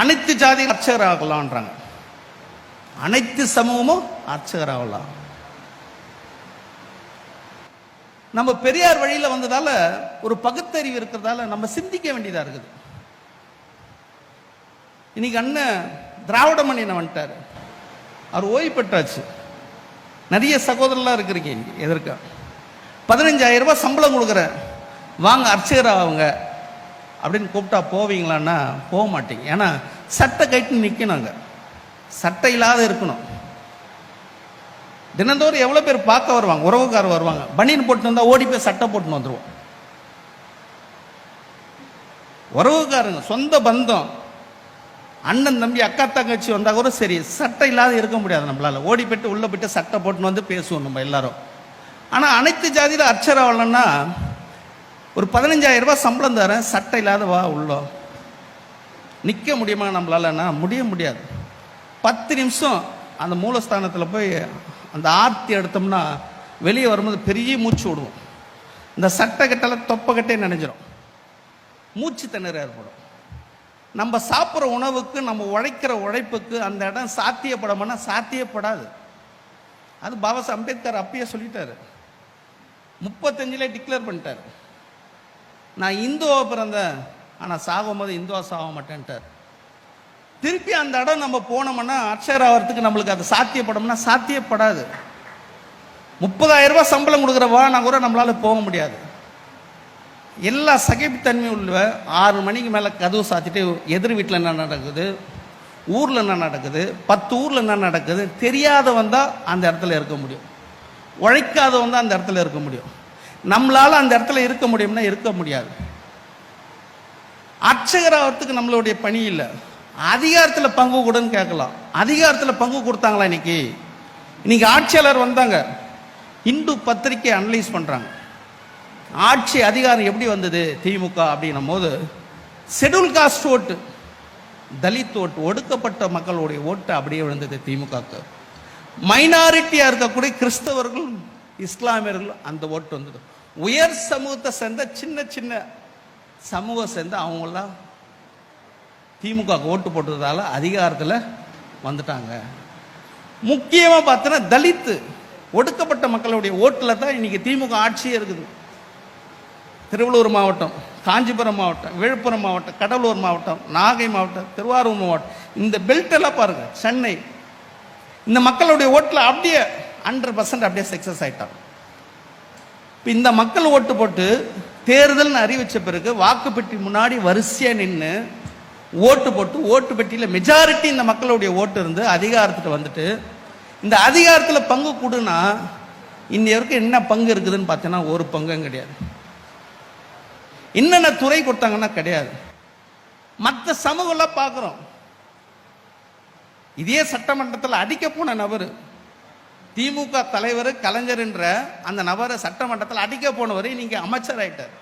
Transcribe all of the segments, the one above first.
அனைத்து ஜாதிகளும் அர்ச்சகர் ஆகலான்றாங்க. அனைத்து சமூகமும் அர்ச்சகர் ஆகலாம். நம்ம பெரியார் வழியில வந்ததால ஒரு பகுத்தறிவு இருக்கிறதால நம்ம சிந்திக்க வேண்டியதா இருக்குது. இன்னைக்கு அண்ணன் திராவிட மணியனை வந்துட்டாரு, அவர் ஓய்வு பெற்றாச்சு. நிறைய சகோதரர்லாம் இருக்கிறீங்க. எதற்கா 15,000 ரூபாய் சம்பளம் கொடுக்குறேன், வாங்க அர்ச்சகர் ஆகுங்க அப்படின்னு கூப்பிட்டா போவீங்களான்னா போக மாட்டீங்க. ஏன்னா சட்டை கைட்டு நிற்கணுங்க, சட்டை இல்லாத இருக்கணும். தினந்தோறும் எவ்வளோ பேர் பார்க்க வருவாங்க, உறவுக்காரர் வருவாங்க, பனியன் போட்டு வந்தால் ஓடி போய் சட்டை போட்டுன்னு வந்துடுவோம். உறவுக்காரங்க, சொந்த பந்தம், அண்ணன் தம்பி அக்கா தங்கச்சி வந்தால் கூட சரி, சட்டை இல்லாத இருக்க முடியாது நம்மளால. ஓடி போய்ட்டு உள்ளே போய்ட்டு சட்டை போட்டுன்னு வந்து பேசுவோம் நம்ம எல்லாரும். ஆனால் அனைத்து ஜாதியில் அர்ச்சகர் ஆகலன்னா ஒரு 15,000 ரூபாய் சம்பளம் தரேன், சட்டை இல்லாத வா உள்ளோ நிற்க முடியுமா நம்மளாலன்னா முடியாது. 10 நிமிஷம் அந்த மூலஸ்தானத்தில் போய் அந்த ஆர்த்தி எடுத்தோம்னா வெளியே வரும்போது பெரிய மூச்சு விடுவோம். இந்த சட்டை கட்டெல்லாம் தொப்பை கட்டே நினைஞ்சிடும், மூச்சு திணற ஏற்படும். நம்ம சாப்பிட்ற உணவுக்கு, நம்ம உழைக்கிற உழைப்புக்கு அந்த இடம் சாத்தியப்படமானா சாத்தியப்படாது. அது பாபா சாஹேப் அம்பேத்கர் அப்பயே சொல்லிட்டாரு, 35 டிக்ளேர் பண்ணிட்டார், நான் இந்துவா பிறந்தேன் ஆனால் சாகும்போது இந்துவா சாக மாட்டேன்ட்டார். திருப்பி அந்த இடம் நம்ம போனோம்னா அர்ச்சகர் ஆகிறதுக்கு நம்மளுக்கு அது சாத்தியப்படும்னா சாத்தியப்படாது. 30,000 ரூபாய் சம்பளம் கொடுக்குறவா கூட நம்மளால போக முடியாது. எல்லா சகிப்புத்தன்மையும் உள்ள 6 மணிக்கு மேலே கதவு சாத்திட்டு எதிர் வீட்டில் என்ன நடக்குது, ஊரில் என்ன நடக்குது, 10 ஊரில் என்ன நடக்குது தெரியாதவன் தான் அந்த இடத்துல இருக்க முடியும், உழைக்காதவன் தான் அந்த இடத்துல இருக்க முடியும். நம்மளால் அந்த இடத்துல இருக்க முடியும்னா இருக்க முடியாது. அர்ச்சகர் ஆகிறதுக்கு நம்மளுடைய பணி இல்லை, அதிகாரத்தில் பங்கு கூடன்னு கேட்கலாம். அதிகாரத்தில் பங்கு கொடுத்தாங்களா? இன்னைக்கு ஆட்சியாளர் வந்தாங்க, இந்து பத்திரிகை அனலைஸ் பண்ணுறாங்க, ஆட்சி அதிகாரம் எப்படி வந்தது திமுக அப்படின்னும் போது ஷெட்யூல் காஸ்ட் ஓட்டு, தலித் ஓட்டு, ஒடுக்கப்பட்ட மக்களுடைய ஓட்டு அப்படியே விழுந்தது திமுகவுக்கு. மைனாரிட்டியாக இருக்கக்கூடிய கிறிஸ்தவர்கள், இஸ்லாமியர்கள் அந்த ஓட்டு வந்தது. உயர் சமூகத்தை சேர்ந்த சின்ன சின்ன சமூகம் சேர்ந்த அவங்களாம் திமுக ஓட்டு போட்டதால அதிகாரத்தில் வந்துட்டாங்க. முக்கியமாக பார்த்தோன்னா தலித்து ஒடுக்கப்பட்ட மக்களுடைய ஓட்டில் தான் இன்னைக்கு திமுக ஆட்சியே இருக்குது. திருவள்ளூர் மாவட்டம், காஞ்சிபுரம் மாவட்டம், விழுப்புரம் மாவட்டம், கடலூர் மாவட்டம், நாகை மாவட்டம், திருவாரூர் மாவட்டம், இந்த பெல்ட் எல்லாம் பாருங்க, சென்னை, இந்த மக்களுடைய ஓட்டில் அப்படியே 100% அப்படியே சக்சஸ் ஆயிட்டாங்க. இப்போ இந்த மக்கள் ஓட்டு போட்டு தேர்தல்னு அறிவிச்ச பிறகு வாக்குப்பெட்டி முன்னாடி வரிசையாக நின்று ஓட்டு போட்டு ஓட்டு பெட்டியில் மெஜாரிட்டி இந்த மக்களுடைய ஓட்டு இருந்து அதிகாரத்துக்கு வந்துட்டு இந்த அதிகாரத்தில் பங்கு கொடுனா இன்ன வரைக்கும் என்ன பங்கு இருக்குதுன்னு பார்த்தீங்கன்னா ஒரு பங்கும் கிடையாது. என்னென்ன துறை கொடுத்தாங்கன்னா கிடையாது. மற்ற சமூகம்லாம் பார்க்குறோம். இதே சட்டமன்றத்தில் அடிக்க போன நபர், திமுக தலைவர் கலைஞர் என்ற அந்த நபரை சட்டமன்றத்தில் அடிக்க போனவர் இன்னைக்கு அமைச்சர் ஆயிட்டார்.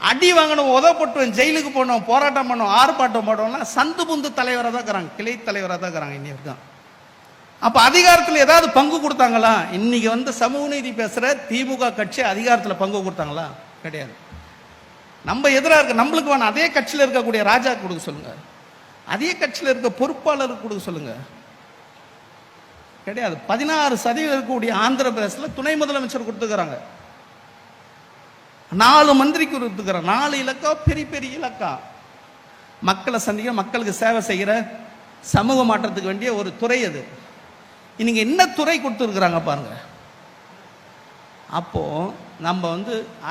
அடி வாங்கணும், உதப்பட்டுவன், ஜெயிலுக்கு போனோம், போராட்டம் பண்ணோம், ஆர்ப்பாட்டம் போனோம்னா சந்து புந்து தலைவராக தான் இருக்கிறாங்க, கிளை தலைவராக தான் இருக்கிறாங்க இன்னைக்கு தான். அப்போ அதிகாரத்தில் ஏதாவது பங்கு கொடுத்தாங்களா? இன்னைக்கு சமூக நீதி பேசுகிற திமுக கட்சி அதிகாரத்தில் பங்கு கொடுத்தாங்களா? கிடையாது. நம்ம எதிராக இருக்க நம்மளுக்கு வேணும் அதே கட்சியில் இருக்கக்கூடிய ராஜா கொடுக்க சொல்லுங்க, அதே கட்சியில் இருக்க பொறுப்பாளருக்கு கொடுக்க சொல்லுங்க. கிடையாது. 16% இருக்கக்கூடிய ஆந்திர பிரதேசத்தில் துணை முதலமைச்சர் கொடுத்துக்கிறாங்க, 4 மந்திரிக்கு கொடுத்துக்கிறாங்க. 4 இலக்கம் பெரிய பெரிய இலக்கம், மக்களை சந்திக்க, மக்களுக்கு சேவை செய்கிற, சமூக மாற்றத்துக்கு வேண்டிய ஒரு துறை அது. இன்னைக்கு என்ன துறை கொடுத்துருக்குறாங்க பாருங்க. அப்போ நம்ம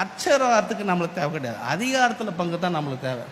அர்ச்சகத்துக்கு நம்மளுக்கு தேவை கிடையாது, அதிகாரத்தில் பங்கு தான் நம்மளுக்கு தேவை.